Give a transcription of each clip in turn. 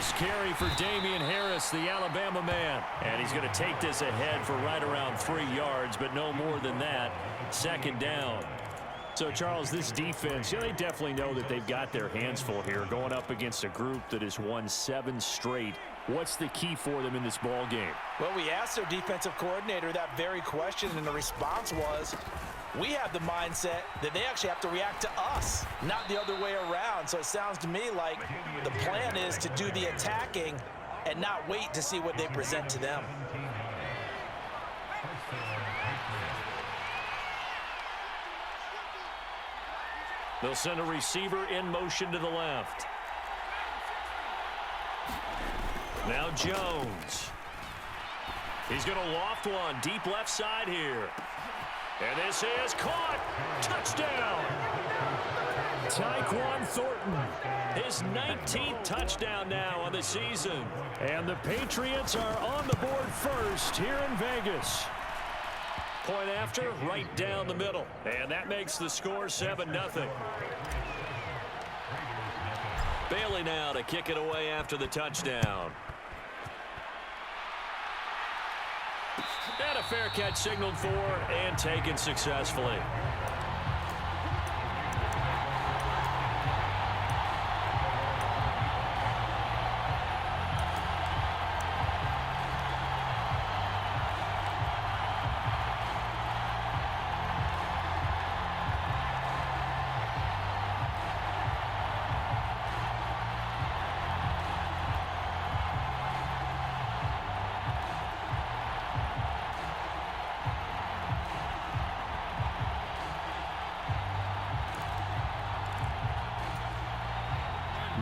First carry for Damian Harris, the Alabama man. And he's going to take this ahead for right around 3 yards, but no more than that. Second down. So, Charles, this defense, they definitely know that they've got their hands full here, going up against a group that has won 7 straight. What's the key for them in this ball game? Well, we asked their defensive coordinator that very question, and the response was, we have the mindset that they actually have to react to us, not the other way around. So it sounds to me like the plan is to do the attacking and not wait to see what they present to them. They'll send a receiver in motion to the left. Now Jones. He's going to loft one deep left side here. And this is caught. Touchdown. Tyquan Thornton, his 19th touchdown now on the season. And the Patriots are on the board first here in Vegas. Point after, right down the middle. And that makes the score 7-0. Bailey now to kick it away after the touchdown. And a fair catch signaled for and taken successfully.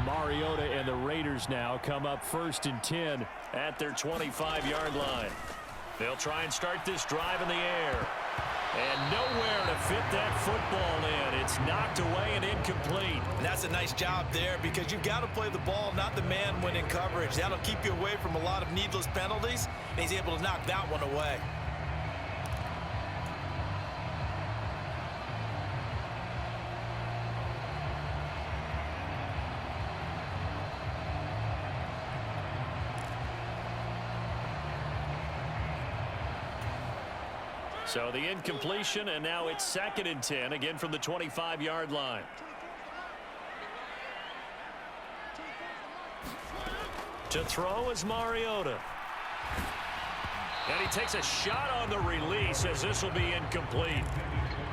Mariota and the Raiders now come up 1st and 10 at their 25-yard line. They'll try and start this drive in the air. And nowhere to fit that football in. It's knocked away and incomplete. And that's a nice job there because you've got to play the ball, not the man when in coverage. That'll keep you away from a lot of needless penalties, and he's able to knock that one away. So the incompletion, and now it's 2nd and 10, again from the 25-yard line. To throw is Mariota. And he takes a shot on the release as this will be incomplete.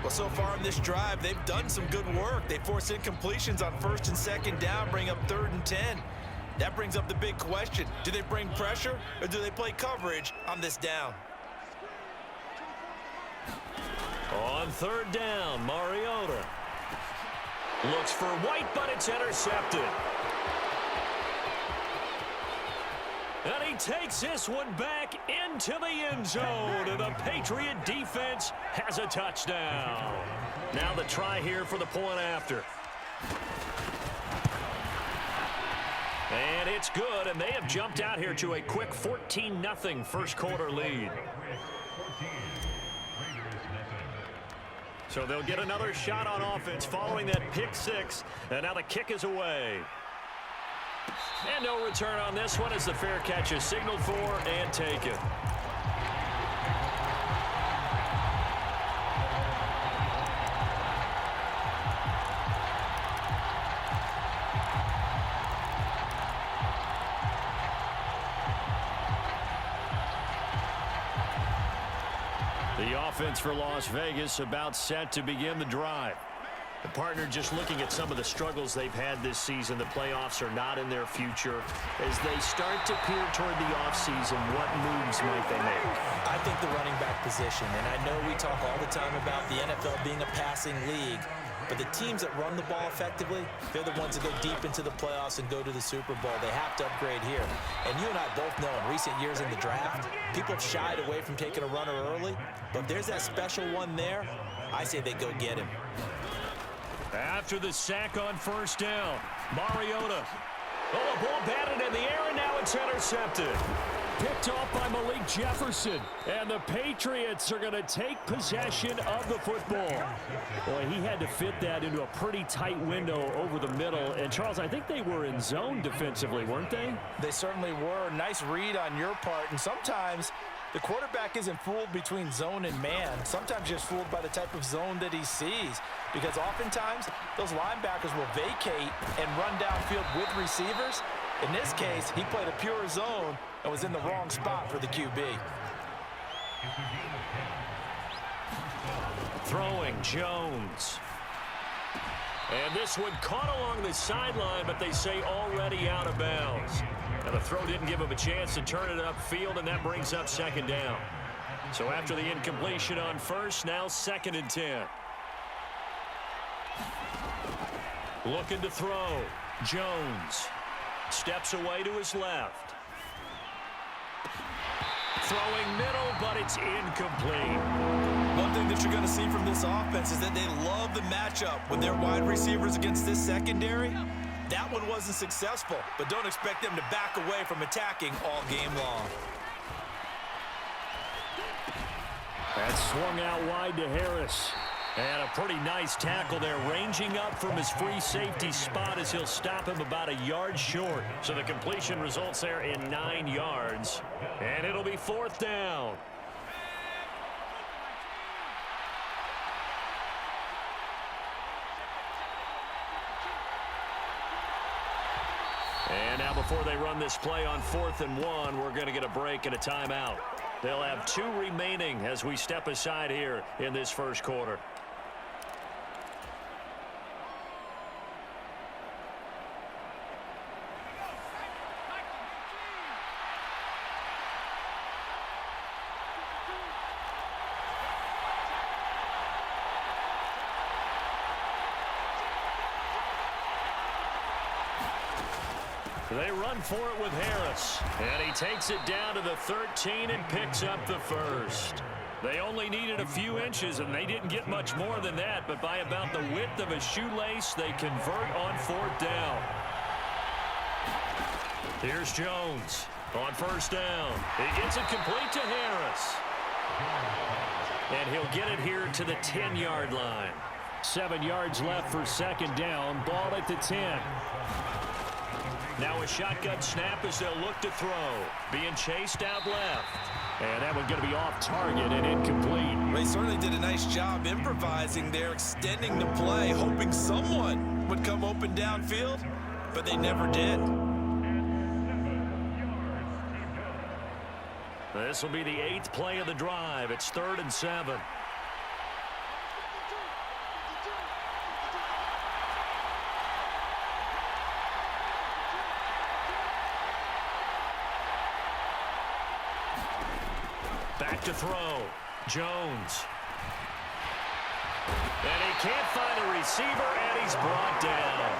Well, so far in this drive, they've done some good work. They force incompletions on 1st and 2nd down, bring up 3rd and 10. That brings up the big question. Do they bring pressure or do they play coverage on this down? On 3rd down, Mariota looks for White, but it's intercepted. And he takes this one back into the end zone, and the Patriot defense has a touchdown. Now the try here for the point after. And it's good, and they have jumped out here to a quick 14-0 first quarter lead. So they'll get another shot on offense following that pick 6. And now the kick is away. And no return on this one as the fair catch is signaled for and taken. The offense for Las Vegas about set to begin the drive. The partner just looking at some of the struggles they've had this season. The playoffs are not in their future. As they start to peer toward the offseason, what moves might they make? I think the running back position, and I know we talk all the time about the NFL being a passing league, but the teams that run the ball effectively, they're the ones that go deep into the playoffs and go to the Super Bowl. They have to upgrade here. And you and I both know in recent years in the draft, people have shied away from taking a runner early, but if there's that special one there, I say they go get him. After the sack on 1st down, Mariota. Oh, a ball batted in the air, and now it's it's intercepted. Picked off by Malik Jefferson. And the Patriots are going to take possession of the football. Boy, he had to fit that into a pretty tight window over the middle. And, Charles, I think they were in zone defensively, weren't they? They certainly were. Nice read on your part. And sometimes the quarterback isn't fooled between zone and man. Sometimes just fooled by the type of zone that he sees. Because oftentimes, those linebackers will vacate and run downfield with receivers. In this case, he played a pure zone and was in the wrong spot for the QB. Throwing Jones. And this one caught along the sideline, but they say already out of bounds. And the throw didn't give him a chance to turn it upfield, and that brings up second down. So after the incompletion on first, now 2nd and 10. Looking to throw. Jones steps away to his left. Throwing middle, but it's incomplete. One thing that you're going to see from this offense is that they love the matchup with their wide receivers against this secondary. That one wasn't successful, but don't expect them to back away from attacking all game long. That swung out wide to Harris. And a pretty nice tackle there, ranging up from his free safety spot as he'll stop him about a yard short. So the completion results there in 9 yards. And it'll be 4th down. And now before they run this play on 4th and 1, we're going to get a break and a timeout. They'll have 2 remaining as we step aside here in this first quarter. They run for it with Harris. And he takes it down to the 13 and picks up the first. They only needed a few inches, and they didn't get much more than that. But by about the width of a shoelace, they convert on 4th down. Here's Jones on 1st down. He gets it complete to Harris. And he'll get it here to the 10-yard line. 7 yards left for 2nd down. Ball at the 10. Now a shotgun snap as they'll look to throw. Being chased out left. And that one's going to be off target and incomplete. They certainly did a nice job improvising there, extending the play, hoping someone would come open downfield, but they never did. This will be the 8th play of the drive. It's 3rd and 7. Back to throw. Jones. And he can't find a receiver, and he's brought down.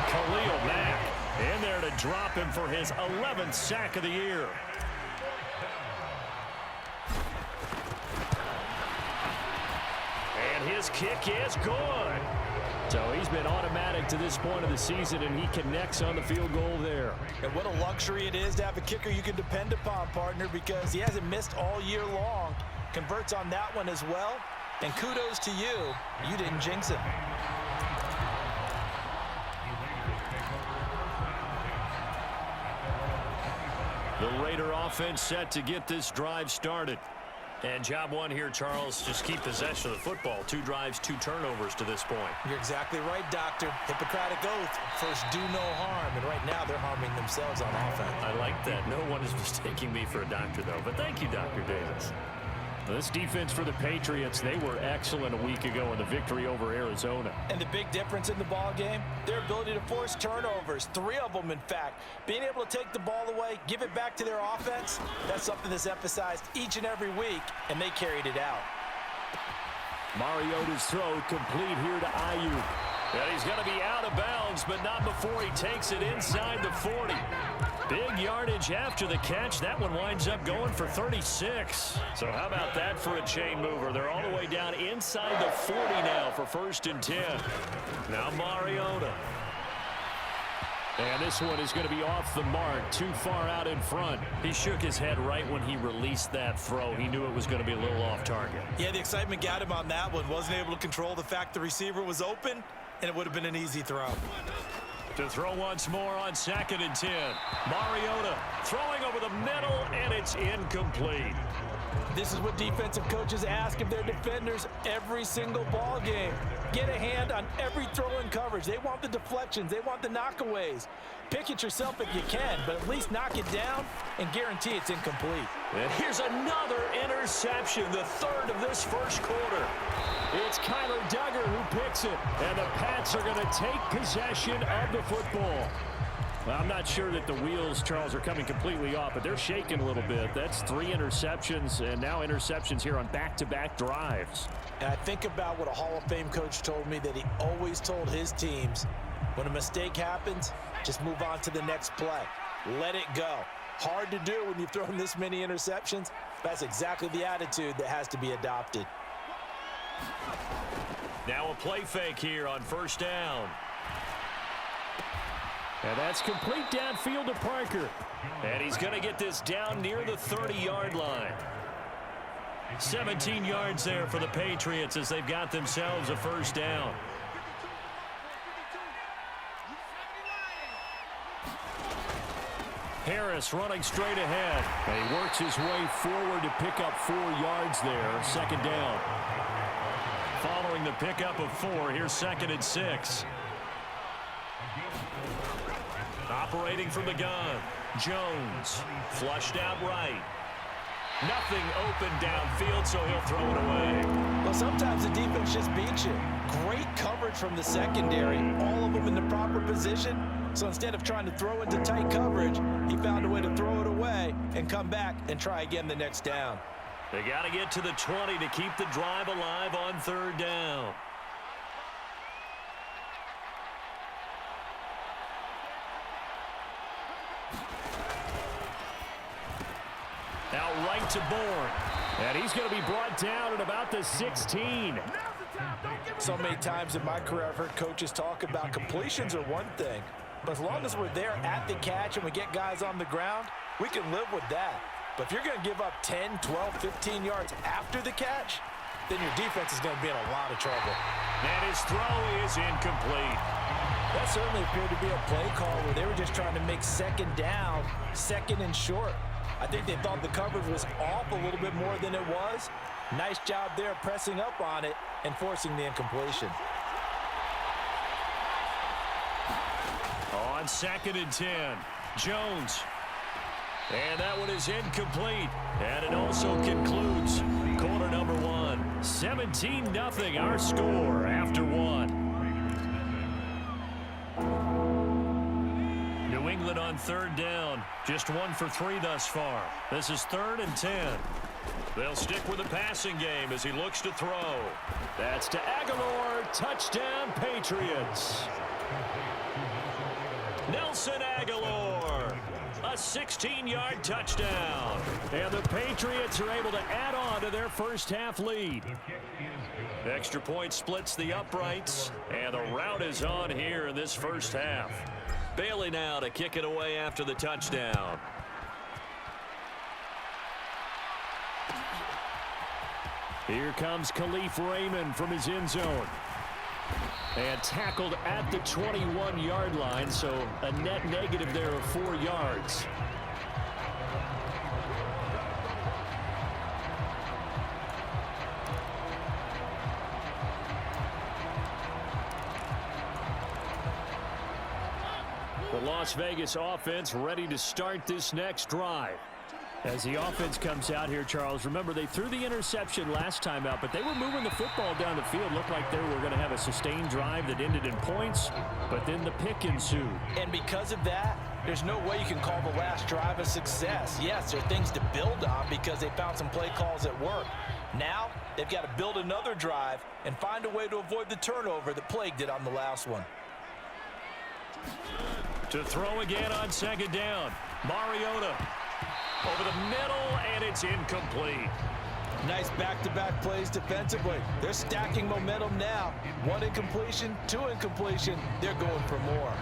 Khalil Mack in there to drop him for his 11th sack of the year. And his kick is good. So he's been automatic to this point of the season, and he connects on the field goal there. And what a luxury it is to have a kicker you can depend upon, partner, because he hasn't missed all year long. Converts on that one as well. And kudos to you. You didn't jinx him. The Raider offense set to get this drive started. And job one here, Charles, just keep possession of the football. 2 drives, 2 turnovers to this point. You're exactly right, Doctor. Hippocratic oath. First, do no harm. And right now, they're harming themselves on offense. I like that. No one is mistaking me for a doctor, though. But thank you, Dr. Davis. This defense for the Patriots, they were excellent a week ago in the victory over Arizona. And the big difference in the ball game, their ability to force turnovers, 3 of them, in fact. Being able to take the ball away, give it back to their offense, that's something that's emphasized each and every week, and they carried it out. Mariota's throw complete here to Ayuk. And he's going to be out of bounds, but not before he takes it inside the 40. Big yardage after the catch. That one winds up going for 36. So how about that for a chain mover? They're all the way down inside the 40 now for 1st and 10. Now Mariota. And this one is going to be off the mark, too far out in front. He shook his head right when he released that throw. He knew it was going to be a little off target. Yeah, the excitement got him on that one. Wasn't able to control the fact the receiver was open, and it would have been an easy throw. To throw once more on 2nd and 10. Mariota throwing over the middle, and it's incomplete. This is what defensive coaches ask of their defenders every single ball game. Get a hand on every throw in coverage. They want the deflections. They want the knockaways. Pick it yourself if you can, but at least knock it down and guarantee it's incomplete. And here's another interception, the 3rd of this first quarter. It's Kyler Duggar who picks it, and the Pats are going to take possession of the football. Well, I'm not sure that the wheels, Charles, are coming completely off, but they're shaking a little bit. That's 3 interceptions, and now interceptions here on back-to-back drives. And I think about what a Hall of Fame coach told me that he always told his teams, when a mistake happens, just move on to the next play. Let it go. Hard to do when you've thrown this many interceptions. That's exactly the attitude that has to be adopted. Now a play fake here on 1st down. And that's complete downfield to Parker. And he's going to get this down near the 30-yard line. 17 yards there for the Patriots as they've got themselves a 1st down. Harris running straight ahead. And he works his way forward to pick up 4 yards there. 2nd down. Following the pickup of 4, here's 2nd and 6. Operating from the gun. Jones flushed out right. Nothing open downfield, so he'll throw it away. Well, sometimes the defense just beats you. Great coverage from the secondary. All of them in the proper position. So instead of trying to throw into tight coverage, he found a way to throw it away and come back and try again the next down. They got to get to the 20 to keep the drive alive on 3rd down. Now right to Bourne. And he's going to be brought down at about the 16. So many times in my career I've heard coaches talk about completions are one thing. But as long as we're there at the catch and we get guys on the ground, we can live with that. But if you're going to give up 10, 12, 15 yards after the catch, then your defense is going to be in a lot of trouble. And his throw is incomplete. That certainly appeared to be a play call where they were just trying to make 2nd down, 2nd and short. I think they thought the coverage was off a little bit more than it was. Nice job there pressing up on it and forcing the incompletion. On 2nd and 10, Jones. And that one is incomplete. And it also concludes quarter number 1. 17-0 our score after 1. New England on 3rd down. Just 1 for 3 thus far. This is 3rd and 10. They'll stick with the passing game as he looks to throw. That's to Aguilar. Touchdown, Patriots. Nelson Aguilar. A 16-yard touchdown. And the Patriots are able to add on to their first half lead. Extra point splits the uprights. And the rout is on here in this first half. Bailey now to kick it away after the touchdown. Here comes Khalif Raymond from his end zone. And tackled at the 21-yard line, so a net negative there of 4 yards. The Las Vegas offense ready to start this next drive. As the offense comes out here, Charles, remember they threw the interception last time out, but they were moving the football down the field. Looked like they were going to have a sustained drive that ended in points, but then the pick ensued. And because of that, there's no way you can call the last drive a success. Yes, there are things to build on because they found some play calls that work. Now, they've got to build another drive and find a way to avoid the turnover that plagued it on the last one. To throw again on 2nd down. Mariota. Over the middle, and it's incomplete. Nice back-to-back plays defensively. They're stacking momentum now. 1 incompletion, 2 incompletion. They're going for more.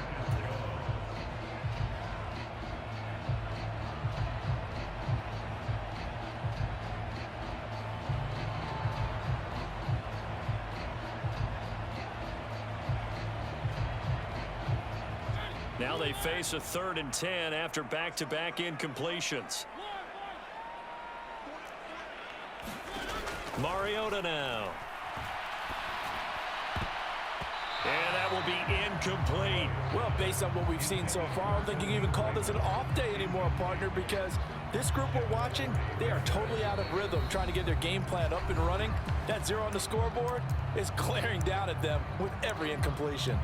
Now they face a 3rd and 10 after back-to-back incompletions. Mariota now. And that will be incomplete. Well, based on what we've seen so far, I don't think you can even call this an off day anymore, partner, because this group we're watching, they are totally out of rhythm, trying to get their game plan up and running. That 0 on the scoreboard is glaring down at them with every incompletion.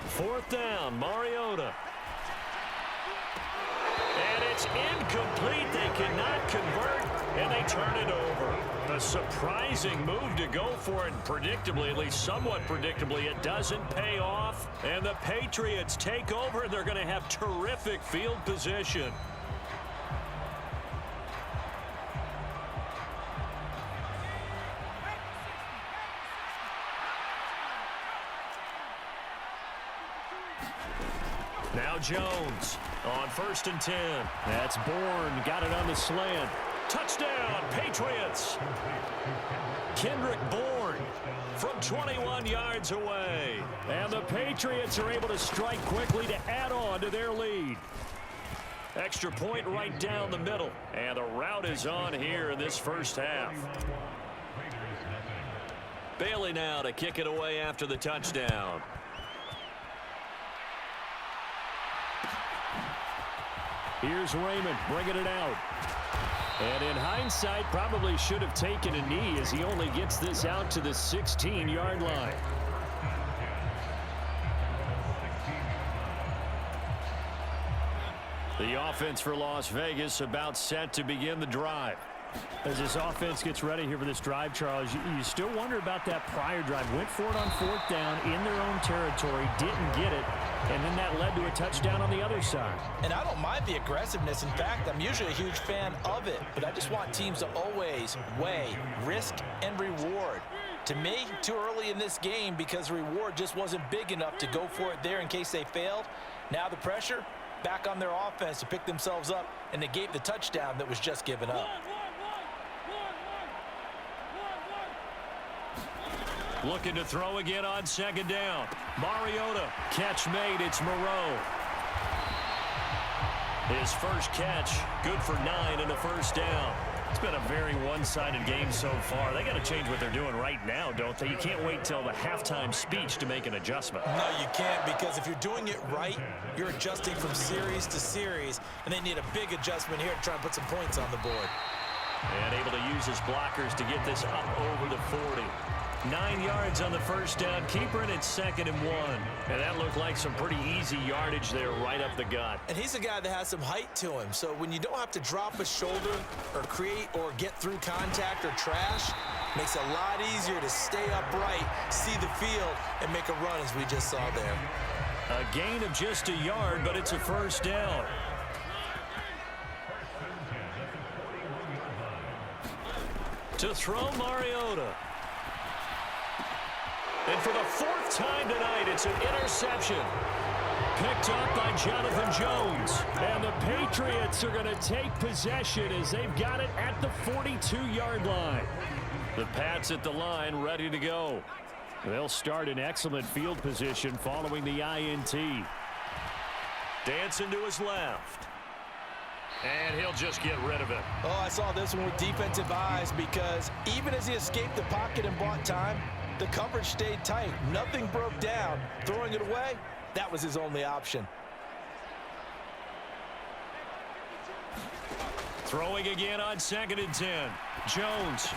Fourth down, Mariota. And it's incomplete. They cannot convert, and they turn it over. A surprising move to go for it, and predictably, at least somewhat predictably, it doesn't pay off. And the Patriots take over, and they're going to have terrific field position. Now Jones on 1st and 10. That's Bourne. Got it on the slant. Touchdown, Patriots. Kendrick Bourne from 21 yards away. And the Patriots are able to strike quickly to add on to their lead. Extra point right down the middle. And the route is on here in this first half. Bailey now to kick it away after the touchdown. Here's Raymond bringing it out. And in hindsight, probably should have taken a knee as he only gets this out to the 16-yard line. The offense for Las Vegas about set to begin the drive. As this offense gets ready here for this drive, Charles, you still wonder about that prior drive. Went for it on 4th down in their own territory, didn't get it, and then that led to a touchdown on the other side. And I don't mind the aggressiveness. In fact, I'm usually a huge fan of it, but I just want teams to always weigh risk and reward. To me, too early in this game because reward just wasn't big enough to go for it there in case they failed. Now the pressure back on their offense to pick themselves up and negate the touchdown that was just given up. Looking to throw again on 2nd down. Mariota, catch made, it's Moreau. His first catch, good for 9 and a first down. It's been a very one-sided game so far. They got to change what they're doing right now, don't they? You can't wait till the halftime speech to make an adjustment. No, you can't, because if you're doing it right, you're adjusting from series to series, and they need a big adjustment here to try and put some points on the board. And able to use his blockers to get this up over the 40. 9 yards on the first down. Keeper, and it's 2nd and 1. And that looked like some pretty easy yardage there right up the gut. And he's a guy that has some height to him. So when you don't have to drop a shoulder or create or get through contact or trash, makes it a lot easier to stay upright, see the field, and make a run as we just saw there. A gain of just a yard, but it's a first down. To throw, Mariota. And for the 4th time tonight, it's an interception. Picked up by Jonathan Jones. And the Patriots are going to take possession as they've got it at the 42-yard line. The Pats at the line, ready to go. They'll start in excellent field position following the INT. Dancing to his left. And he'll just get rid of it. Oh, I saw this one with defensive eyes because even as he escaped the pocket and bought time, the coverage stayed tight. Nothing broke down. Throwing it away, that was his only option. Throwing again on 2nd and 10. Jones.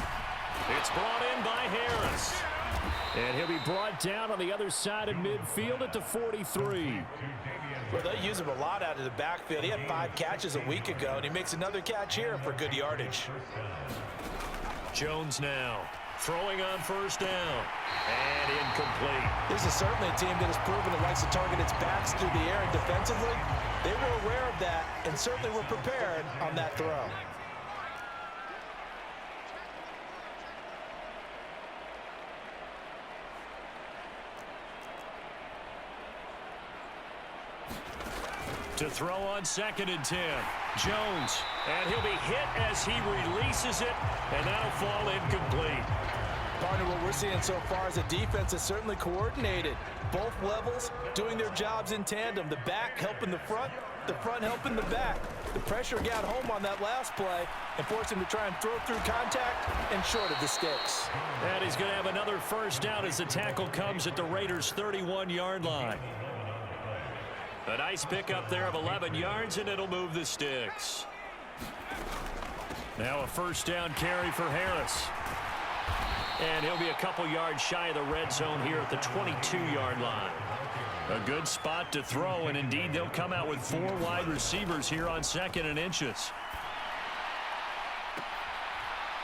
It's brought in by Harris. And he'll be brought down on the other side of midfield at the 43. Well, they use him a lot out of the backfield. He had 5 catches a week ago, and he makes another catch here for good yardage. Jones now. Throwing on first down. And incomplete. This is certainly a team that has proven it likes to target its backs through the air and defensively. They were aware of that and certainly were prepared on that throw. To throw on 2nd and 10. Jones. And he'll be hit as he releases it. And that'll fall incomplete. Partner, what we're seeing so far is a defense that's certainly coordinated. Both levels doing their jobs in tandem. The back helping the front helping the back. The pressure got home on that last play and forced him to try and throw through contact and short of the sticks. And he's going to have another first down as the tackle comes at the Raiders' 31-yard line. A nice pickup there of 11 yards, and it'll move the sticks. Now a first down carry for Harris. And he'll be a couple yards shy of the red zone here at the 22-yard line. A good spot to throw, and indeed they'll come out with 4 wide receivers here on 2nd and inches.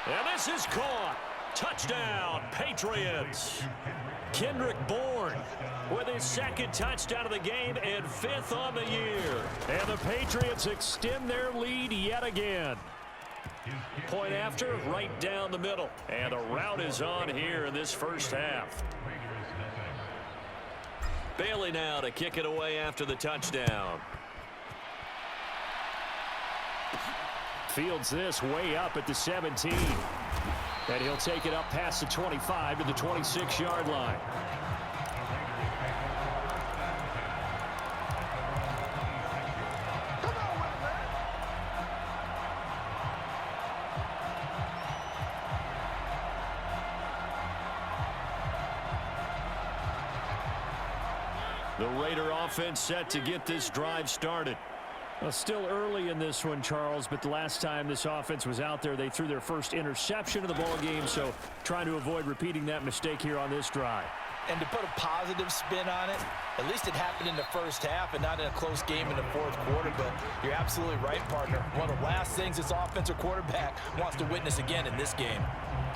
And this is caught. Touchdown, Patriots. Kendrick Bourne with his 2nd touchdown of the game and 5th on the year. And the Patriots extend their lead yet again. Point after, right down the middle. And the route is on here in this first half. Bailey now to kick it away after the touchdown. Fields this way up at the 17. And he'll take it up past the 25 to the 26-yard line. The Raider offense set to get this drive started. Well, still early in this one, Charles, but the last time this offense was out there, they threw their first interception of the ball game, so trying to avoid repeating that mistake here on this drive. And to put a positive spin on it, at least it happened in the first half and not in a close game in the fourth quarter, but you're absolutely right, partner. One of the last things this offensive quarterback wants to witness again in this game.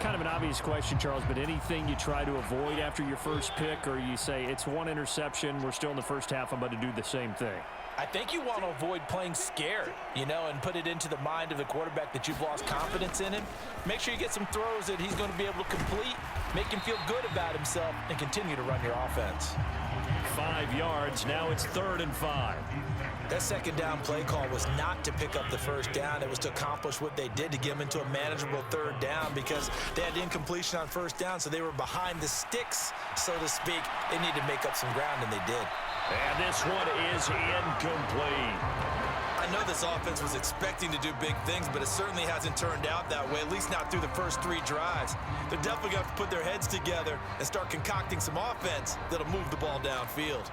Kind of an obvious question, Charles, but anything you try to avoid after your first pick, or you say it's one interception, we're still in the first half, I'm about to do the same thing? I think you want to avoid playing scared, and put it into the mind of the quarterback that you've lost confidence in him. Make sure you get some throws that he's going to be able to complete, make him feel good about himself, and continue to run your offense. 5 yards, now it's 3rd and 5. That 2nd down play call was not to pick up the first down. It was to accomplish what they did, to get them into a manageable 3rd down, because they had incompletion on 1st down, so they were behind the sticks, so to speak. They needed to make up some ground, and they did. And this one is incomplete. I know this offense was expecting to do big things, but it certainly hasn't turned out that way, at least not through the first 3 drives. They're definitely going to have to put their heads together and start concocting some offense that'll move the ball downfield.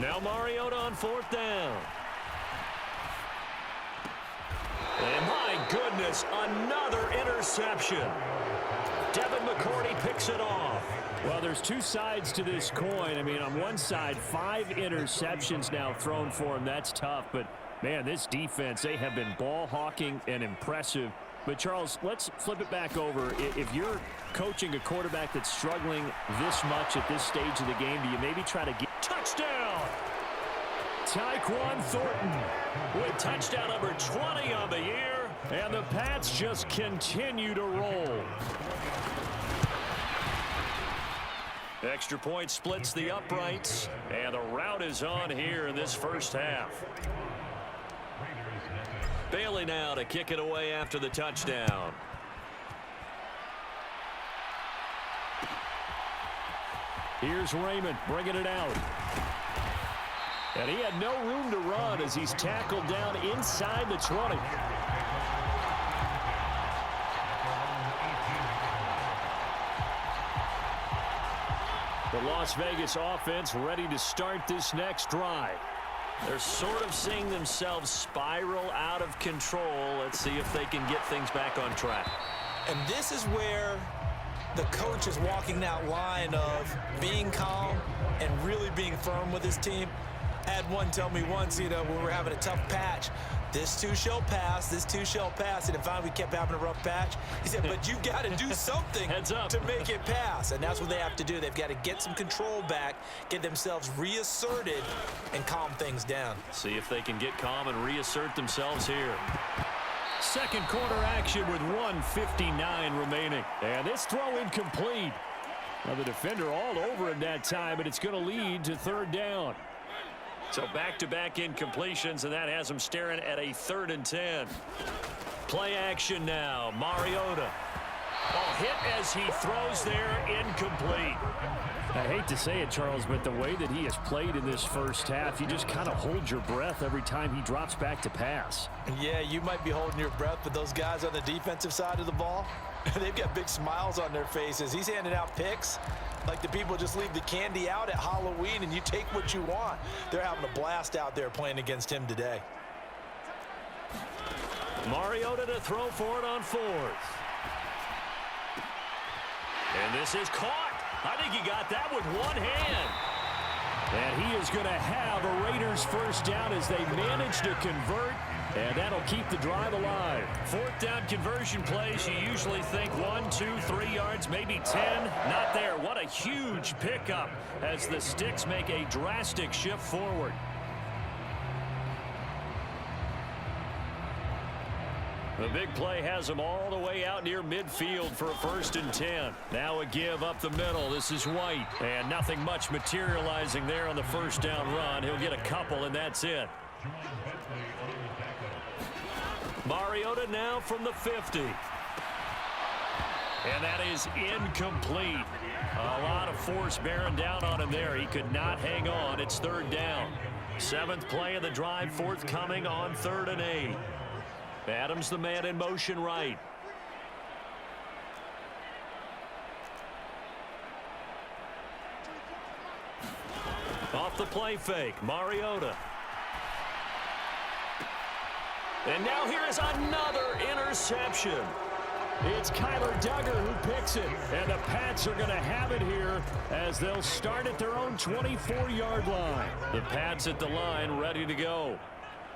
Now Mariota on 4th down. And my goodness, another interception. Devin McCourty picks it off. Well, there's 2 sides to this coin. I mean, on one side, 5 interceptions now thrown for him. That's tough. But, man, this defense, they have been ball hawking and impressive. But, Charles, let's flip it back over. If you're coaching a quarterback that's struggling this much at this stage of the game, do you maybe try to get touchdown? Tyquan Thornton with touchdown number 20 on the year. And the Pats just continue to roll. Extra point splits the uprights. And the route is on here in this first half. Bailey now to kick it away after the touchdown. Here's Raymond bringing it out. And he had no room to run as he's tackled down inside the 20. The Las Vegas offense ready to start this next drive. They're sort of seeing themselves spiral out of control. Let's see if they can get things back on track. And this is where the coach is walking that line of being calm and really being firm with his team. I had one tell me once, when we were having a tough patch, this too shall pass, this too shall pass. And finally we kept having a rough patch. He said, but you got to do something to make it pass. And that's what they have to do. They've got to get some control back, get themselves reasserted, and calm things down. See if they can get calm and reassert themselves here. Second quarter action with 1:59 remaining. And this throw incomplete. Now the defender all over him that time, but it's going to lead to third down. So back-to-back incompletions, and that has him staring at a 3rd and 10. Play action now. Mariota. Ball hit as he throws there, incomplete. I hate to say it, Charles, but the way that he has played in this first half, you just kind of hold your breath every time he drops back to pass. Yeah, you might be holding your breath, but those guys on the defensive side of the ball, they've got big smiles on their faces. He's handing out picks like the people just leave the candy out at Halloween and you take what you want. They're having a blast out there playing against him today. Mariota to throw for it on 4th. And this is caught. I think he got that with one hand. And he is going to have a Raiders first down as they manage to convert, and that'll keep the drive alive. 4th down conversion plays, you usually think 1, 2, 3 yards, maybe 10. Not there. What a huge pickup as the Sticks make a drastic shift forward. The big play has him all the way out near midfield for a 1st and 10. Now a give up the middle. This is White. And nothing much materializing there on the first down run. He'll get a couple, and that's it. Mariota now from the 50. And that is incomplete. A lot of force bearing down on him there. He could not hang on. It's 3rd down. 7th play of the drive, forthcoming on 3rd and 8. Adams the man in motion right. Off the play fake, Mariota. And now here is another interception. It's Kyler Duggar who picks it. And the Pats are going to have it here as they'll start at their own 24-yard line. The Pats at the line ready to go.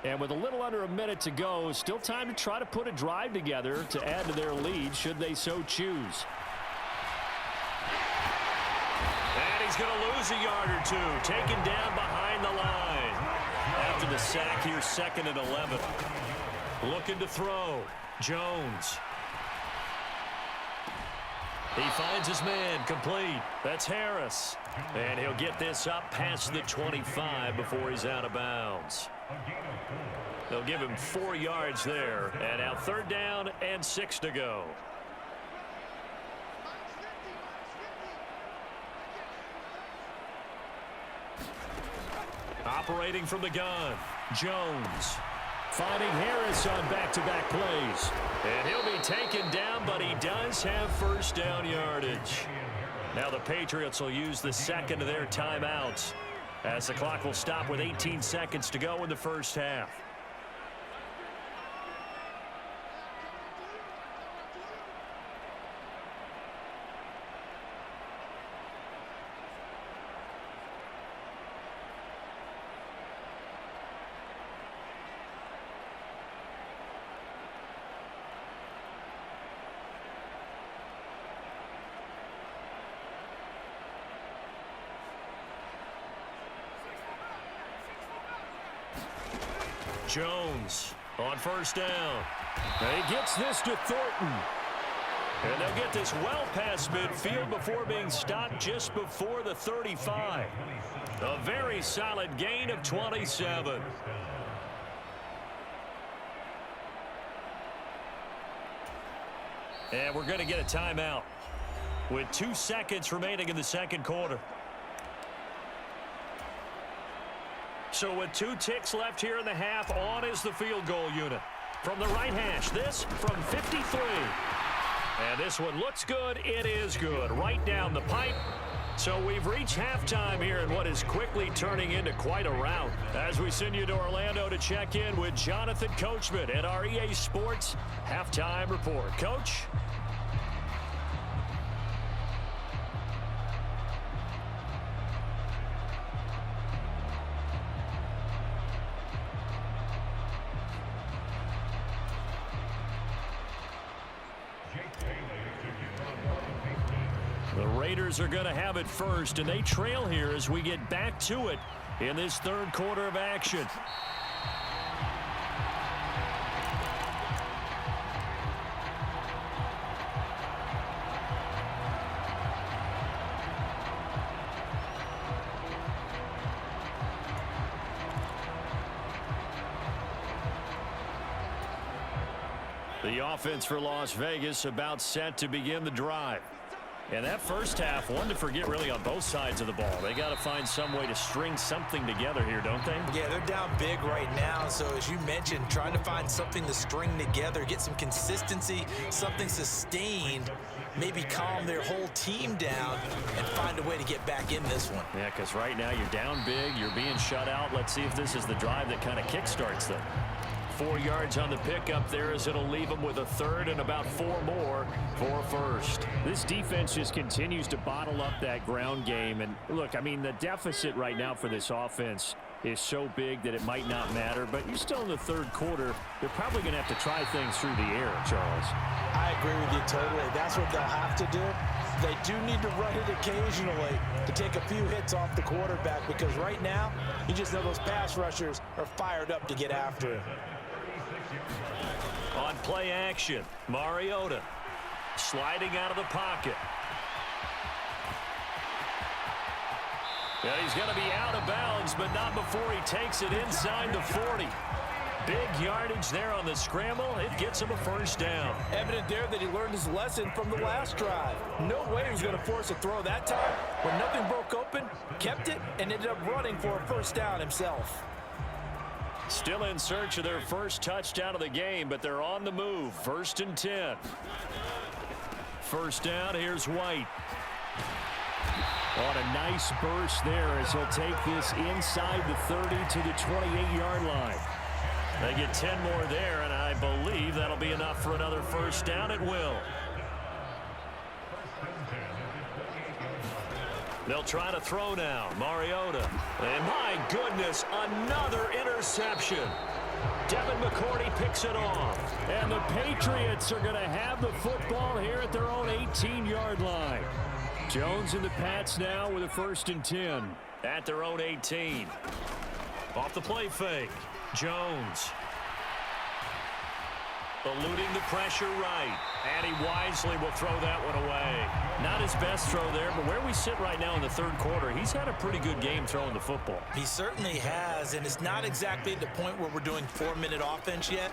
And with a little under a minute to go, still time to try to put a drive together to add to their lead should they so choose. And he's going to lose a yard or two, taken down behind the line. After the sack here, 2nd and 11. Looking to throw. Jones. He finds his man, complete. That's Harris. And he'll get this up past the 25 before he's out of bounds. They'll give him 4 yards there. And now 3rd down and 6 to go. Operating from the gun, Jones. Finding Harris on back-to-back plays. And he'll be taken down, but he does have first down yardage. Now the Patriots will use the 2nd of their timeouts as the clock will stop with 18 seconds to go in the first half. Jones on first down. And he gets this to Thornton. And they'll get this well past midfield before being stopped just before the 35. A very solid gain of 27. And we're going to get a timeout with 2 seconds remaining in the second quarter. So with 2 ticks left here in the half, on is the field goal unit. From the right hash, this from 53. And this one looks good. It is good. Right down the pipe. So we've reached halftime here in what is quickly turning into quite a rout. As we send you to Orlando to check in with Jonathan Coachman at our EA Sports Halftime Report. Coach? The Raiders are going to have it first, and they trail here as we get back to it in this third quarter of action. The offense for Las Vegas about set to begin the drive. And that first half, one to forget really on both sides of the ball. They got to find some way to string something together here, don't they? Yeah, they're down big right now. So as you mentioned, trying to find something to string together, get some consistency, something sustained, maybe calm their whole team down and find a way to get back in this one. Yeah, because right now you're down big, you're being shut out. Let's see if this is the drive that kind of kickstarts them. 4 yards on the pickup there as it'll leave them with a third and about 4 more for a first. This defense just continues to bottle up that ground game. And look, I mean, the deficit right now for this offense is so big that it might not matter. But you're still in the third quarter. They're probably going to have to try things through the air, Charles. I agree with you totally. That's what they'll have to do. They do need to run it occasionally to take a few hits off the quarterback, because right now, you just know those pass rushers are fired up to get after him. On play action, Mariota sliding out of the pocket. And he's going to be out of bounds, but not before he takes it inside the 40. Big yardage there on the scramble. It gets him a first down. Evident there that he learned his lesson from the last drive. No way he was going to force a throw that time. When nothing broke open, kept it, and ended up running for a first down himself. Still in search of their first touchdown of the game, but they're on the move. 1st and 10. First down, here's White. On a nice burst there as he'll take this inside the 30 to the 28-yard line. They get 10 more there, and I believe that'll be enough for another first down. It will. They'll try to throw now. Mariota. And my goodness, another interception. Devin McCourty picks it off. And the Patriots are going to have the football here at their own 18-yard line. Jones and the Pats now with a 1st and 10. At their own 18. Off the play fake. Jones. Eluding the pressure right. And he wisely will throw that one away. Not his best throw there, but where we sit right now in the third quarter, he's had a pretty good game throwing the football. He certainly has, and it's not exactly at the point where we're doing 4-minute offense yet,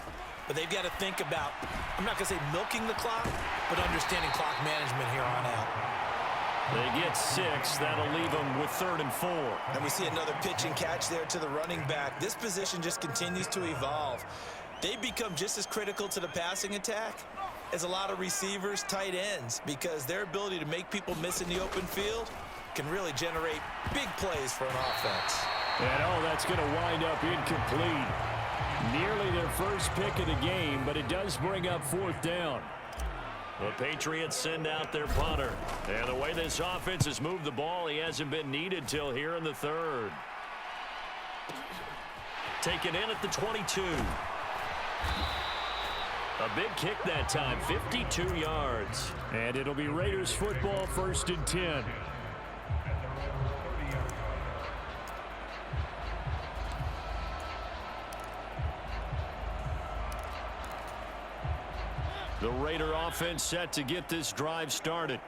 but they've got to think about, I'm not going to say milking the clock, but understanding clock management here on out. They get 6. That'll leave them with 3rd and 4. And we see another pitch and catch there to the running back. This position just continues to evolve. They become just as critical to the passing attack as a lot of receivers, tight ends, because their ability to make people miss in the open field can really generate big plays for an offense. And that's going to wind up incomplete. Nearly their first pick of the game, but it does bring up 4th down. The Patriots send out their punter. And the way this offense has moved the ball, he hasn't been needed till here in the third. Taken in at the 22. A big kick that time, 52 yards. And it'll be Raiders football, 1st and 10. The Raider offense set to get this drive started.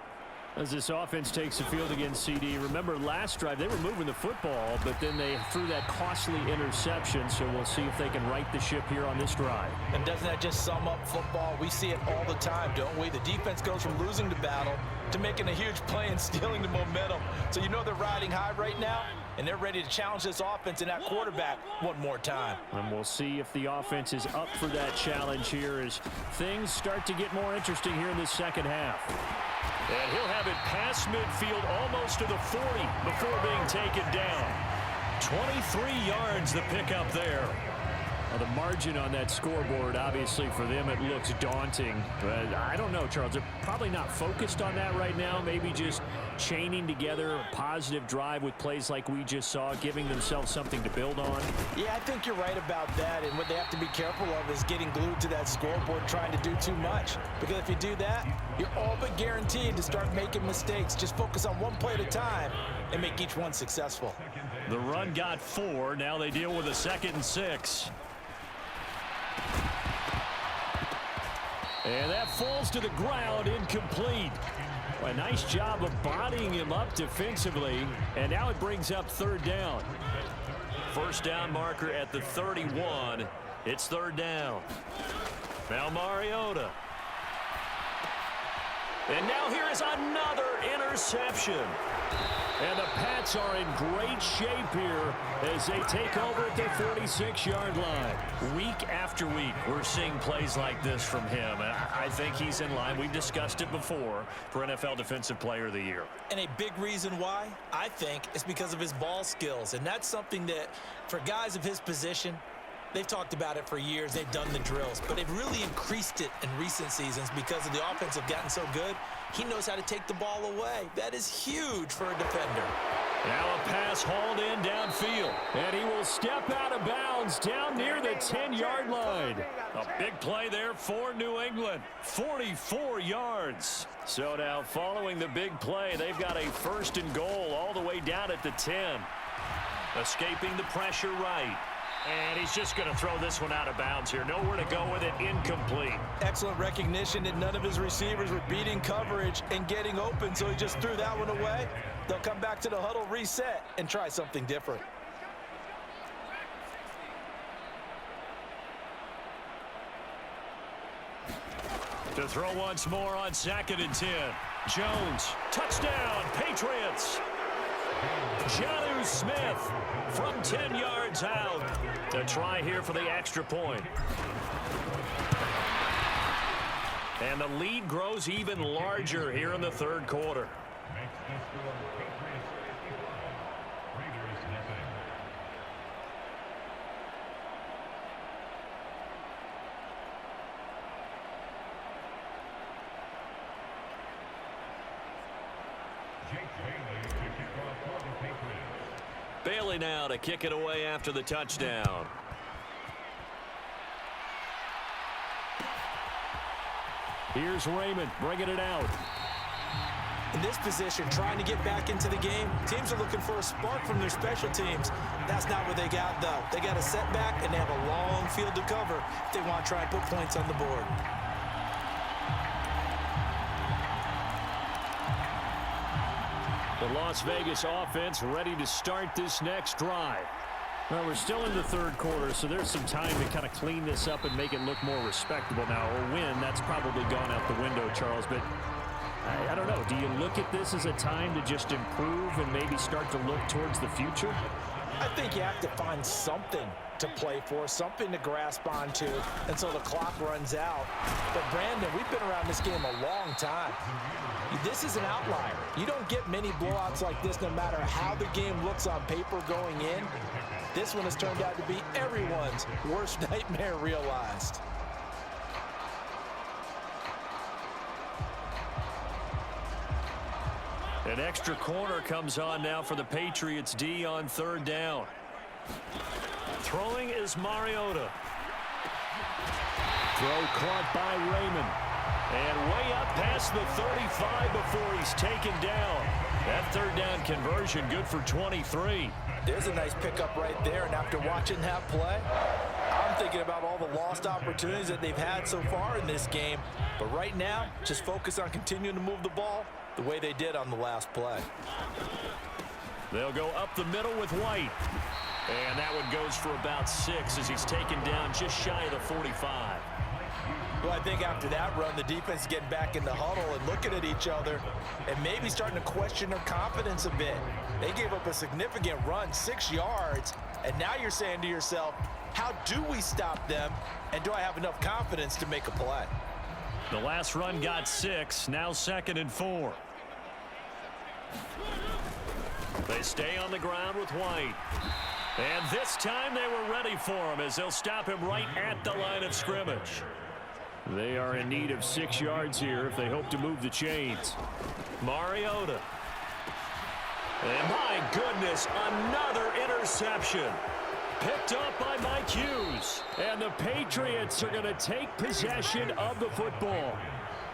As this offense takes the field against CD. Remember last drive, they were moving the football, but then they threw that costly interception, so we'll see if they can right the ship here on this drive. And doesn't that just sum up football? We see it all the time, don't we? The defense goes from losing the battle to making a huge play and stealing the momentum. So you know they're riding high right now, and they're ready to challenge this offense and that quarterback one more time. And we'll see if the offense is up for that challenge here as things start to get more interesting here in the second half. And he'll have it past midfield almost to the 40 before being taken down. 23 yards the pickup there. Well, the margin on that scoreboard, obviously for them it looks daunting. But I don't know, Charles. They're probably not focused on that right now. Maybe just chaining together a positive drive with plays like we just saw, giving themselves something to build on. Yeah, I think you're right about that. And what they have to be careful of is getting glued to that scoreboard trying to do too much. Because if you do that, you're all but guaranteed to start making mistakes. Just focus on one play at a time and make each one successful. The run got 4. Now they deal with a 2nd and 6. And that falls to the ground, incomplete. A nice job of bodying him up defensively, and now it brings up 3rd down. First down marker at the 31. It's 3rd down. Now Mariota. And now here is another interception. And the Pats are in great shape here as they take over at their 46-yard line. Week after week, we're seeing plays like this from him. And I think he's in line. We've discussed it before for NFL Defensive Player of the Year. And a big reason why, I think, is because of his ball skills. And that's something that, for guys of his position, they've talked about it for years. They've done the drills. But they've really increased it in recent seasons because of the offense have gotten so good. He knows how to take the ball away. That is huge for a defender. Now a pass hauled in downfield. And he will step out of bounds down near the 10-yard line. A big play there for New England. 44 yards. So now following the big play, they've got a 1st and goal all the way down at the 10. Escaping the pressure right. And he's just going to throw this one out of bounds here. Nowhere to go with it. Incomplete. Excellent recognition that none of his receivers were beating coverage and getting open, so he just threw that one away. They'll come back to the huddle, reset, and try something different. To throw once more on 2nd and 10. Jones, touchdown, Patriots. Jonnu Smith from 10 yards out to try here for the extra point. And the lead grows even larger here in the 3rd quarter. Bailey now to kick it away after the touchdown. Here's Raymond bringing it out. In this position, trying to get back into the game, teams are looking for a spark from their special teams. That's not what they got, though. They got a setback, and they have a long field to cover if they want to try and put points on the board. The Las Vegas offense ready to start this next drive. Well, we're still in the 3rd quarter, so there's some time to kind of clean this up and make it look more respectable now. A win, that's probably gone out the window, Charles, but I don't know. Do you look at this as a time to just improve and maybe start to look towards the future? I think you have to find something to play for, something to grasp onto until the clock runs out. But, Brandon, we've been around this game a long time. This is an outlier. You don't get many blowouts like this no matter how the game looks on paper going in. This one has turned out to be everyone's worst nightmare realized. An extra corner comes on now for the Patriots D on 3rd down. Throwing is Mariota. Throw caught by Raymond. And way up past the 35 before he's taken down. That 3rd down conversion good for 23. There's a nice pickup right there, and after watching that play, I'm thinking about all the lost opportunities that they've had so far in this game. But right now, just focus on continuing to move the ball the way they did on the last play. They'll go up the middle with White. And that one goes for about 6 as he's taken down just shy of the 45. Well, I think after that run, the defense is getting back in the huddle and looking at each other and maybe starting to question their confidence a bit. They gave up a significant run, 6 yards, and now you're saying to yourself, how do we stop them, and do I have enough confidence to make a play? The last run got 6, now 2nd and 4. They stay on the ground with White. And this time they were ready for him as they'll stop him right at the line of scrimmage. They are in need of 6 yards here if they hope to move the chains. Mariota. And my goodness, another interception. Picked up by Mike Hughes. And the Patriots are going to take possession of the football.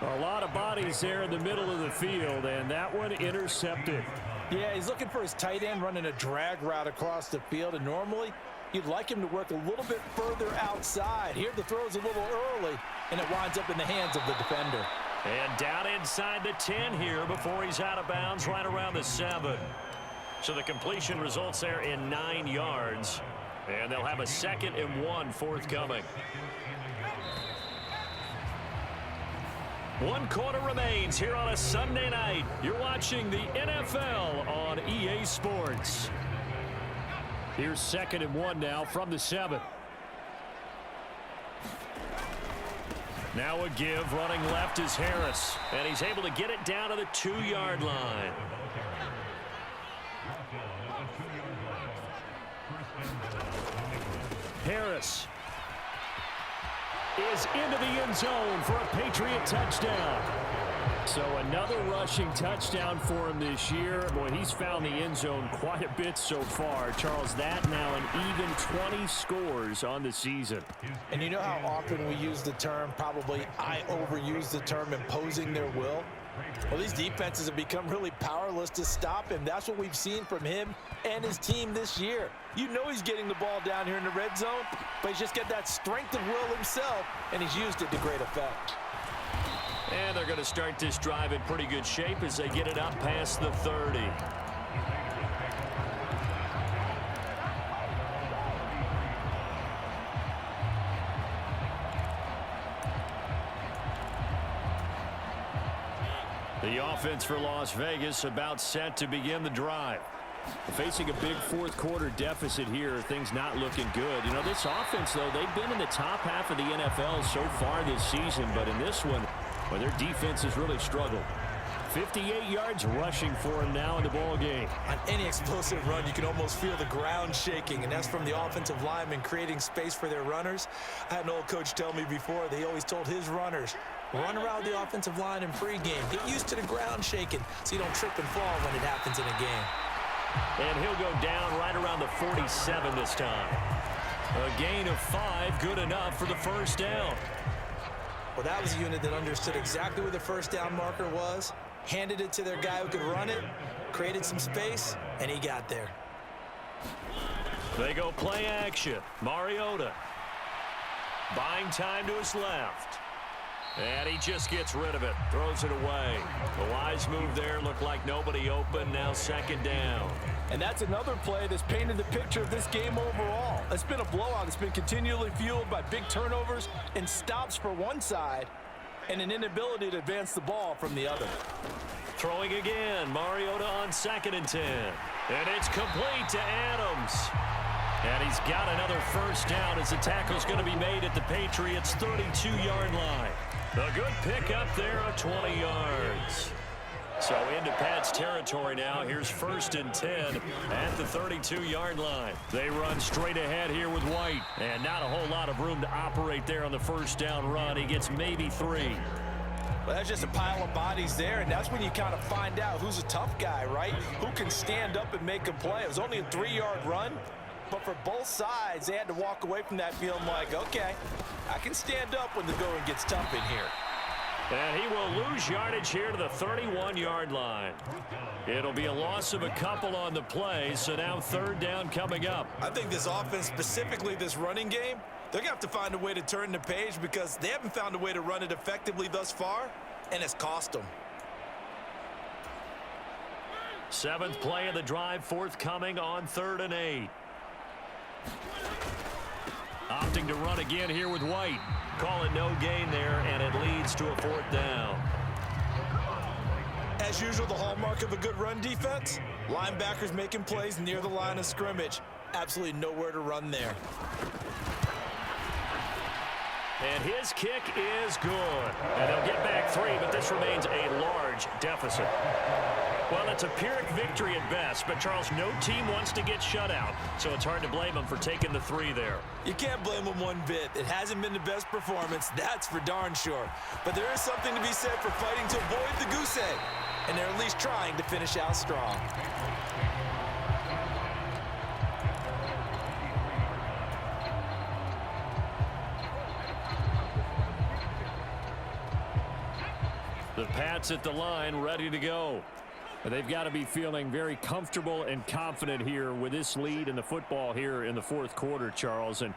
A lot of bodies there in the middle of the field, and that one intercepted. Yeah, he's looking for his tight end running a drag route across the field, and normally you'd like him to work a little bit further outside. Here the throw's a little early, and it winds up in the hands of the defender. And down inside the 10 here before he's out of bounds right around the 7. So the completion results there in 9 yards. And they'll have a 2nd and 1 forthcoming. 1 quarter remains here on a Sunday night. You're watching the NFL on EA Sports. Here's 2nd and 1 now from the 7. Now a give, running left is Harris, and he's able to get it down to the 2-yard line. Harris is into the end zone for a Patriot touchdown. So another rushing touchdown for him this year. Boy, he's found the end zone quite a bit so far. Charles, that now an even 20 scores on the season. And you know how often we use the term, probably I overuse the term, imposing their will? Well, these defenses have become really powerless to stop him. That's what we've seen from him and his team this year. You know he's getting the ball down here in the red zone, but he's just got that strength of will himself, and he's used it to great effect. And they're going to start this drive in pretty good shape as they get it up past the 30. The offense for Las Vegas about set to begin the drive. Facing a big 4th quarter deficit here, things not looking good. You know, this offense, though, they've been in the top half of the NFL so far this season, but in this one, well, their defense has really struggled. 58 yards rushing for him now in the ball game. On any explosive run, you can almost feel the ground shaking, and that's from the offensive linemen creating space for their runners. I had an old coach tell me before, they always told his runners, run around the offensive line in pregame. Get used to the ground shaking so you don't trip and fall when it happens in a game. And he'll go down right around the 47 this time. A gain of 5, good enough for the first down. Well, that was a unit that understood exactly where the first down marker was, handed it to their guy who could run it, created some space, and he got there. They go play action. Mariota buying time to his left. And he just gets rid of it, throws it away. The wise move there, looked like nobody open, now 2nd down. And that's another play that's painted the picture of this game overall. It's been a blowout. It's been continually fueled by big turnovers and stops for one side and an inability to advance the ball from the other. Throwing again, Mariota on 2nd and 10. And it's complete to Adams. And he's got another first down as the tackle's going to be made at the Patriots' 32-yard line. A good pickup there of 20 yards. So into Pat's territory now. Here's 1st and 10 at the 32-yard line. They run straight ahead here with White. And not a whole lot of room to operate there on the first down run. He gets maybe 3. Well, that's just a pile of bodies there, and that's when you kind of find out who's a tough guy, right? Who can stand up and make a play. It was only a 3-yard run, but for both sides, they had to walk away from that feeling like, okay, I can stand up when the going gets tough in here. And he will lose yardage here to the 31-yard line. It'll be a loss of a couple on the play, so now 3rd down coming up. I think this offense, specifically this running game, they're going to have to find a way to turn the page because they haven't found a way to run it effectively thus far, and it's cost them. 7th play of the drive, forthcoming on 3rd and 8. Opting to run again here with White. Call it no gain there, and it leads to a 4th down. As usual, the hallmark of a good run defense, linebackers making plays near the line of scrimmage. Absolutely nowhere to run there. And his kick is good. And they'll get back 3, but this remains a large deficit. Well, it's a Pyrrhic victory at best, but Charles, no team wants to get shut out, so it's hard to blame them for taking the 3 there. You can't blame them one bit. It hasn't been the best performance, that's for darn sure. But there is something to be said for fighting to avoid the goose egg, and they're at least trying to finish out strong. The Pats at the line, ready to go. They've got to be feeling very comfortable and confident here with this lead in the football here in the 4th quarter, Charles. And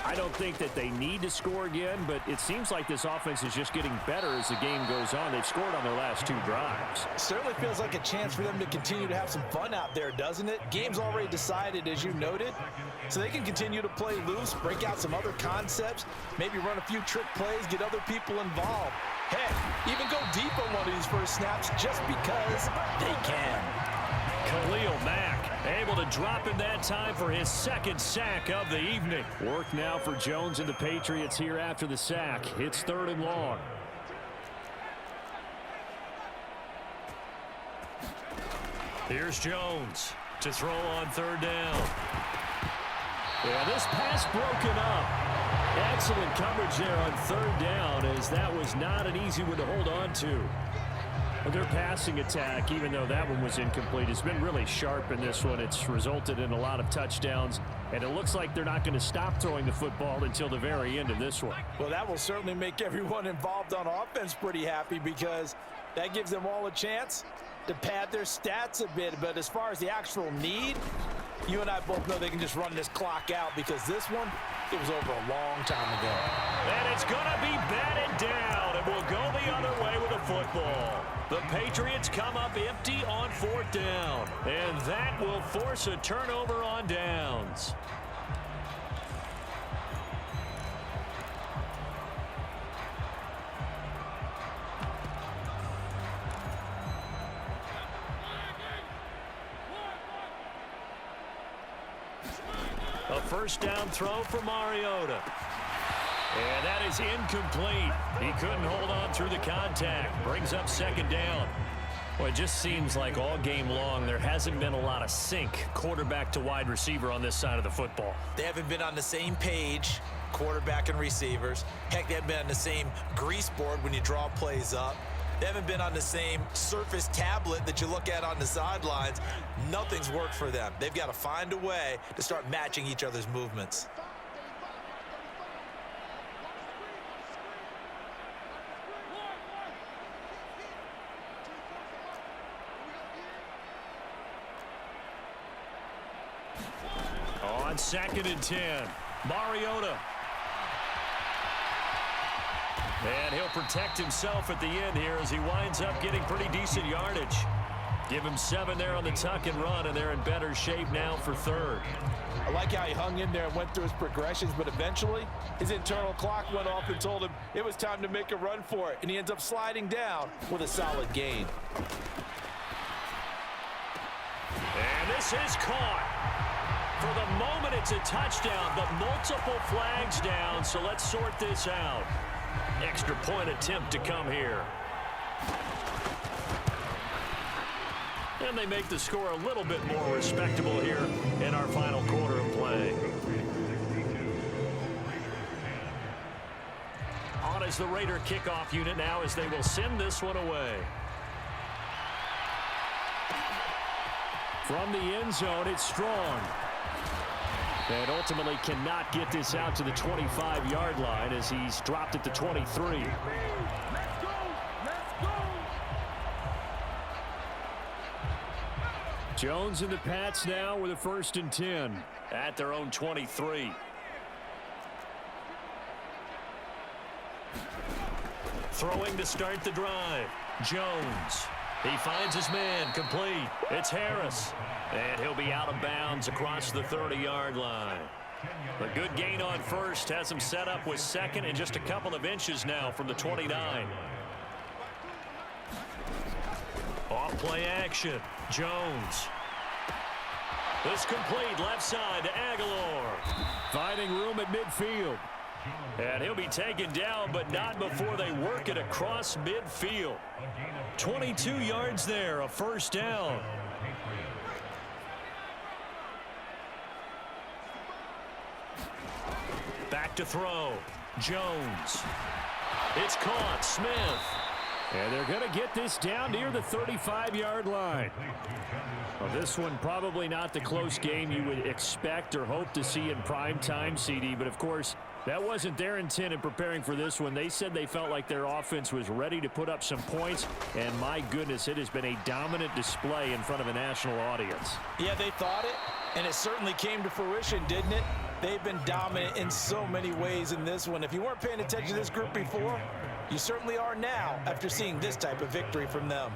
I don't think that they need to score again, but it seems like this offense is just getting better as the game goes on. They've scored on their last 2 drives. Certainly feels like a chance for them to continue to have some fun out there, doesn't it? Game's already decided, as you noted, so they can continue to play loose, break out some other concepts, maybe run a few trick plays, get other people involved. Heck, even go deep on one of these first snaps just because they can. Khalil Mack able to drop in that time for his second sack of the evening. Work now for Jones and the Patriots here after the sack. It's 3rd and long. Here's Jones to throw on 3rd down. Yeah, this pass broken up. Excellent coverage there on 3rd down, as that was not an easy one to hold on to. Well, their passing attack, even though that one was incomplete, has been really sharp in this one. It's resulted in a lot of touchdowns, and it looks like they're not going to stop throwing the football until the very end of this one. Well, that will certainly make everyone involved on offense pretty happy, because that gives them all a chance to pad their stats a bit. But as far as the actual need, you and I both know they can just run this clock out, because this one, it was over a long time ago. And it's going to be batted down, and we'll go the other way with the football. The Patriots come up empty on 4th down, and that will force a turnover on downs. A 1st down throw for Mariota. And that is incomplete. He couldn't hold on through the contact. Brings up 2nd down. Well, it just seems like all game long there hasn't been a lot of sync quarterback to wide receiver on this side of the football. They haven't been on the same page, quarterback and receivers. Heck, they haven't been on the same grease board when you draw plays up. They haven't been on the same surface tablet that you look at on the sidelines. Nothing's worked for them. They've got to find a way to start matching each other's movements. On 2nd and 10, Mariota. And he'll protect himself at the end here as he winds up getting pretty decent yardage. Give him 7 there on the tuck and run, and they're in better shape now for 3rd. I like how he hung in there and went through his progressions, but eventually his internal clock went off and told him it was time to make a run for it, and he ends up sliding down with a solid gain. And this is caught. For the moment, it's a touchdown, but multiple flags down, so let's sort this out. Extra point attempt to come here. And they make the score a little bit more respectable here in our final quarter of play. On is the Raider kickoff unit now, as they will send this one away. From the end zone, it's Strong. And ultimately cannot get this out to the 25-yard line as he's dropped at the 23. Jones and the Pats now with a 1st and 10 at their own 23. Throwing to start the drive. Jones. He finds his man, complete. It's Harris. And he'll be out of bounds across the 30-yard line. A good gain on 1st has him set up with 2nd and just a couple of inches now from the 29. Off play action. Jones. This complete left side to Aguilar. Finding room at midfield. And he'll be taken down, but not before they work it across midfield. 22 yards there, a 1st down. Back to throw. Jones. It's caught. Smith. And they're going to get this down near the 35-yard line. Well, this one probably not the close game you would expect or hope to see in prime time, CD. But, of course, that wasn't their intent in preparing for this one. They said they felt like their offense was ready to put up some points. And, my goodness, it has been a dominant display in front of a national audience. Yeah, they thought it, and it certainly came to fruition, didn't it? They've been dominant in so many ways in this one. If you weren't paying attention to this group before, you certainly are now after seeing this type of victory from them.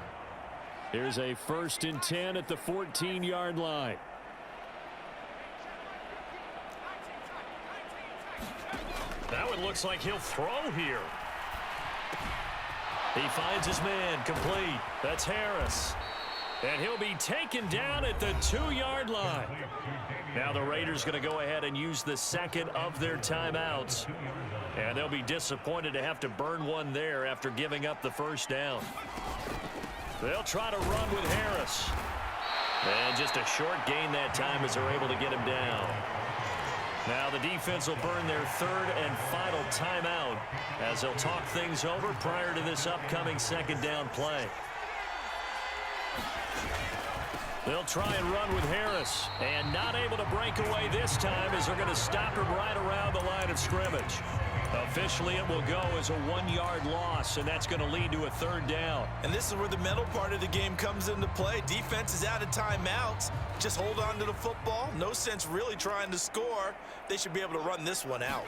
Here's a 1st and 10 at the 14-yard line. That one looks like he'll throw here. He finds his man, complete. That's Harris. And he'll be taken down at the 2-yard line. Now the Raiders going to go ahead and use the second of their timeouts. And they'll be disappointed to have to burn one there after giving up the first down. They'll try to run with Harris. And just a short gain that time as they're able to get him down. Now the defense will burn their third and final timeout as they'll talk things over prior to this upcoming second down play. They'll try and run with Harris, and not able to break away this time as they're going to stop him right around the line of scrimmage. Officially, it will go as a 1-yard loss, and that's going to lead to a third down. And this is where the mental part of the game comes into play. Defense is out of timeouts. Just hold on to the football. No sense really trying to score. They should be able to run this one out.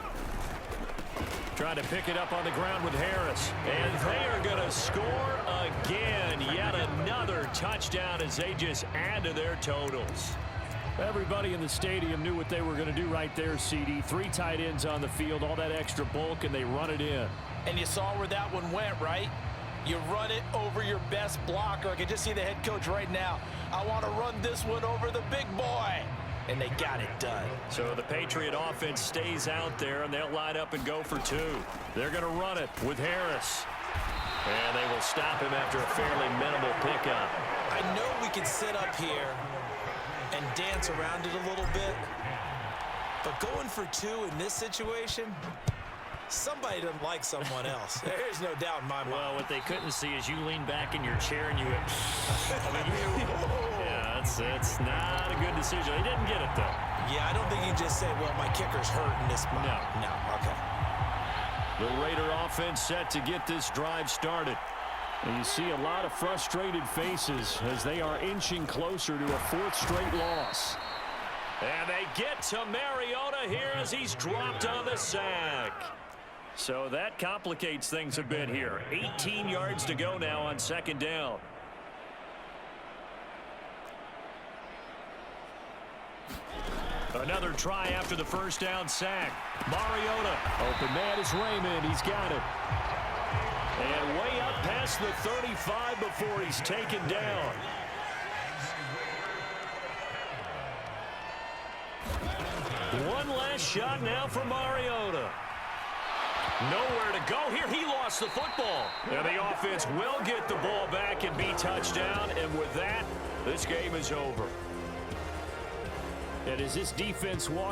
Trying to pick it up on the ground with Harris. And they are going to score again. Yet another touchdown as they just add to their totals. Everybody in the stadium knew what they were going to do right there, CD. 3 tight ends on the field, all that extra bulk, and they run it in. And you saw where that one went, right? You run it over your best blocker. I can just see the head coach right now. I want to run this one over the big boy. And they got it done. So the Patriot offense stays out there, and they'll line up and go for 2. They're going to run it with Harris. And they will stop him after a fairly minimal pickup. I know we can sit up here and dance around it a little bit, but going for 2 in this situation, somebody doesn't like someone else. There's no doubt in my mind. Well, what they couldn't see is you lean back in your chair and you went, yeah, it's not a good decision. They didn't get it, though. Yeah, I don't think you just say, well, my kicker's hurt in this spot. No, okay. The Raider offense set to get this drive started. And you see a lot of frustrated faces as they are inching closer to a 4th straight loss. And they get to Mariota here as he's dropped on the sack. So that complicates things a bit here. 18 yards to go now on second down. Another try after the first down sack. Mariota. Open man is Raymond. He's got it. And way up past the 35 before he's taken down. One last shot now for Mariota. Nowhere to go here. He lost the football. And the offense will get the ball back and be touchdown. And with that, this game is over. And as this defense walks